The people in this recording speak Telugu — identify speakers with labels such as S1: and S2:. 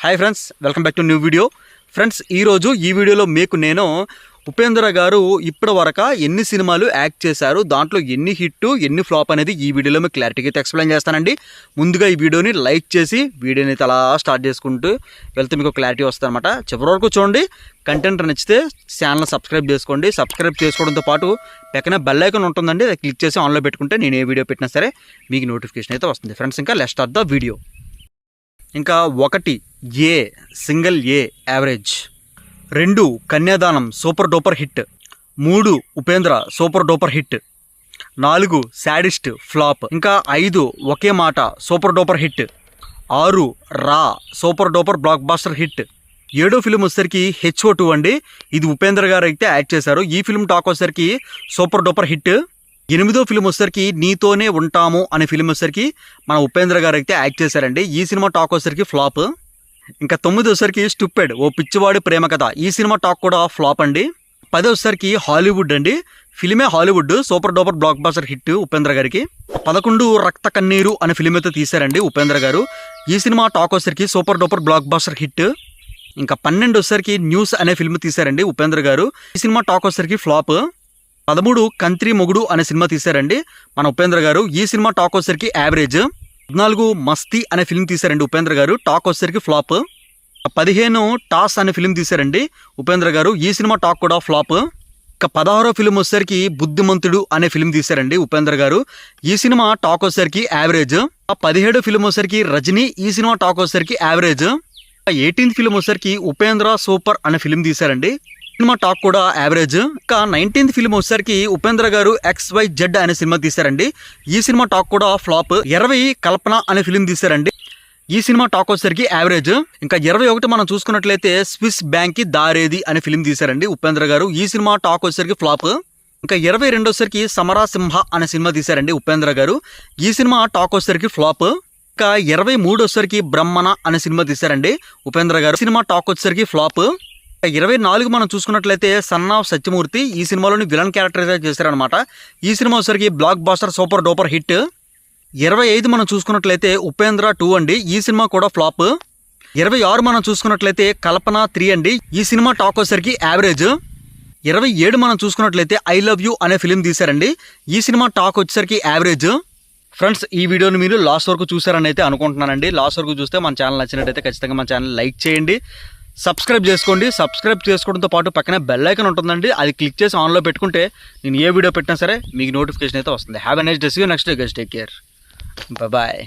S1: Hi friends, welcome back to new video. Friends, ఈరోజు ఈ వీడియోలో మీకు నేను ఉపేంద్ర గారు ఇప్పటి వరకు ఎన్ని సినిమాలు యాక్ట్ చేశారు, దాంట్లో ఎన్ని హిట్ ఎన్ని ఫ్లాప్ అనేది ఈ వీడియోలో మీకు క్లారిటీగా అయితే ఎక్స్ప్లెయిన్ చేస్తానండి. ముందుగా ఈ వీడియోని లైక్ చేసి వీడియోని అయితే అలా స్టార్ట్ చేసుకుంటూ వెళ్తే మీకు క్లారిటీ వస్తుంది అనమాట. చివరి వరకు చూడండి. కంటెంట్ నచ్చితే ఛానల్ సబ్స్క్రైబ్ చేసుకోండి. సబ్స్క్రైబ్ చేసుకోవడంతో పాటు పక్కన బెల్ ఐకాన్ ఉంటుందండి, అది క్లిక్ చేసి ఆన్లో పెట్టుకుంటే నేను ఏ వీడియో పెట్టినా సరే మీకు నోటిఫికేషన్ అయితే వస్తుంది. ఫ్రెండ్స్, ఇంకా లెట్స్ స్టార్ట్ ద వీడియో. ఇంకా 1 a single A average, 2 Kanyadanam super duper hit, 3 Upendra super duper hit, 4 sadist flop, ఇంకా 5 Oke Maata super duper hit, 6 Raa super duper blockbuster hit, 7వ ఫిల్మ్ వచ్చేసరికి HO2 అండి. ఇది ఉపేంద్ర గారు అయితే యాక్ట్ చేశారు. ఈ ఫిల్మ్ టాక్ వచ్చేసరికి సూపర్ డూపర్ హిట్. 8వ ఫిల్మ్ వచ్చేసరికి నీతోనే ఉంటాము అనే ఫిల్మ్ వచ్చేసరికి మన ఉపేంద్ర గారు అయితే యాక్ట్ చేశారండి. ఈ సినిమా టాక్ వచ్చేసరికి ఫ్లాప్. ఇంకా 9 వచ్చేసరికి స్టూపిడ్ ఓ పిచ్చివాడి ప్రేమ కథ, ఈ సినిమా టాక్ కూడా ఫ్లాప్ అండి. 10 వచ్చేసరికి హాలీవుడ్ అండి. ఫిలిమే Hollywood super duper blockbuster hit Upendra గారికి. 11 రక్త కన్నీరు అనే ఫిలిం అయితే తీశారండి ఉపేంద్ర గారు. ఈ సినిమా టాక్ వచ్చేసరికి super duper blockbuster hit. ఇంకా 12 వచ్చేసరికి న్యూస్ అనే ఫిల్మ్ తీశారండి ఉపేంద్ర గారు. ఈ సినిమా టాక్ వచ్చేసరికి ఫ్లాప్. 13 కంత్రి మొగుడు అనే సినిమా తీశారండి మన ఉపేంద్ర గారు. ఈ సినిమా టాక్ వచ్చేసరికి యావరేజ్. 14 మస్తీ అనే ఫిల్మ్ తీశారండి ఉపేంద్ర గారు. టాక్ వచ్చేసరికి ఫ్లాప్. 15 టాస్ అనే ఫిల్మ్ తీశారండి ఉపేంద్ర గారు. ఈ సినిమా టాక్ కూడా ఫ్లాప్. ఇంకా 16వ ఫిల్మ్ వచ్చేసరికి బుద్ధిమంతుడు అనే ఫిల్మ్ తీశారండి ఉపేంద్ర గారు. ఈ సినిమా టాక్ వచ్చేసరికి యావరేజ్. 17వ ఫిల్మ్ వచ్చేసరికి రజనీ, ఈ సినిమా టాక్ వచ్చేసరికి యావరేజ్. 18th ఫిల్మ్ వచ్చేసరికి ఉపేంద్ర సూపర్ అనే ఫిల్మ్ తీశారండి. సినిమా టాక్ కూడా యావరేజ్. ఇంకా 19th ఫిల్మ్ వచ్చేసరికి ఉపేంద్ర గారు XYZ అనే సినిమా తీశారండి. ఈ సినిమా టాక్ కూడా ఫ్లాప్. 20 కల్పన అనే ఫిల్మ్ తీశారండి. ఈ సినిమా టాక్ వచ్చేసరికి యావరేజ్. ఇంకా 21 మనం చూసుకున్నట్లయితే స్విస్ బ్యాంక్ కి దారేది అనే ఫిల్మ్ తీశారండి ఉపేంద్ర గారు. ఈ సినిమా టాక్ వచ్చేసరికి ఫ్లాప్. ఇంకా 22 వచ్చేసరికి సమరాసింహ అనే సినిమా తీశారండి ఉపేంద్ర గారు. ఈ సినిమా టాక్ వచ్చేసరికి ఫ్లాప్. ఇంకా 23 వచ్చేసరికి బ్రహ్మణ అనే సినిమా తీశారండి ఉపేంద్ర గారు. సినిమా టాక్ వచ్చేసరికి ఫ్లాప్. 24 మనం చూసుకున్నట్లయితే సన్ ఆఫ్ సత్యమూర్తి, ఈ సినిమాలోని విలన్ క్యారెక్టర్ చేశారనమాట. ఈ సినిమా వచ్చేసరికి blockbuster super duper hit. 25 మనం చూసుకున్నట్లయితే ఉపేంద్ర 2 అండి. ఈ సినిమా కూడా ఫ్లాప్. 26 మనం చూసుకున్నట్లయితే కల్పన 3 అండి. ఈ సినిమా టాక్ వచ్చేసరికి యావరేజ్. 27 మనం చూసుకున్నట్లయితే ఐ లవ్ యూ అనే ఫిలిం తీశారండి. ఈ సినిమా టాక్ వచ్చేసరికి యావరేజ్. ఫ్రెండ్స్, ఈ వీడియోని మీరు లాస్ట్ వరకు చూసారని అయితే అనుకుంటున్నానండి. లాస్ట్ వరకు చూస్తే మన ఛానల్ నచ్చినట్టయితే ఖచ్చితంగా మన ఛానల్ లైక్ చేయండి, సబ్స్క్రైబ్ చేసుకోండి. సబ్స్క్రైబ్ చేసుకోవడంతో పాటు పక్కనే బెల్ ఐకాన్ ఉంటుందండి, అది క్లిక్ చేసి ఆన్లో పెట్టుకుంటే నేను ఏ వీడియో పెట్టినా సరే మీకు నోటిఫికేషన్ అయితే వస్తుంది. Have a nice day. See you next day guys. Take care. Bye.